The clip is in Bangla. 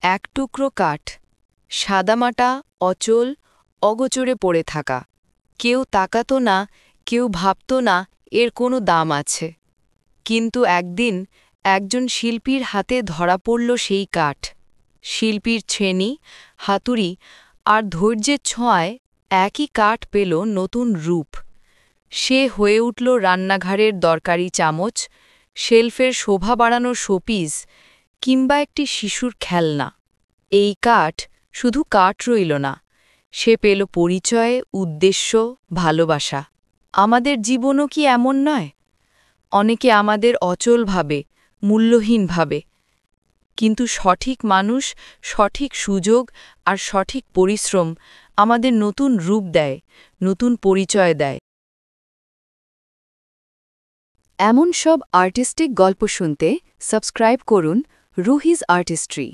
এক টুকরো কাঠ, সাদামাটা, অচল, অগোচরে পড়ে থাকা। কেউ তাকাত না, কেউ ভাবত না এর কোনো দাম আছে। কিন্তু একদিন একজন শিল্পীর হাতে ধরা পড়ল সেই কাঠ। শিল্পীর ছেনি, হাতুড়ি আর ধৈর্যের ছোঁয়ায় একই কাঠ পেল নতুন রূপ। সে হয়ে উঠল রান্নাঘরের দরকারি চামচ, শেলফের শোভা বাড়ানোর শোপিস কিংবা একটি শিশুর খেলনা। এই কাঠ শুধু কাঠ রইল না, সে পেল পরিচয়, উদ্দেশ্য, ভালোবাসা। আমাদের জীবনও কি এমন নয়? অনেকে আমাদের অচল ভাবে, মূল্যহীন ভাবে, কিন্তু সঠিক মানুষ, সঠিক সুযোগ আর সঠিক পরিশ্রম আমাদের নতুন রূপ দেয়, নতুন পরিচয় দেয়। এমন সব আর্টিস্টিক গল্প শুনতে সাবস্ক্রাইব করুন রুহিজ আর্টিস্ট্রি।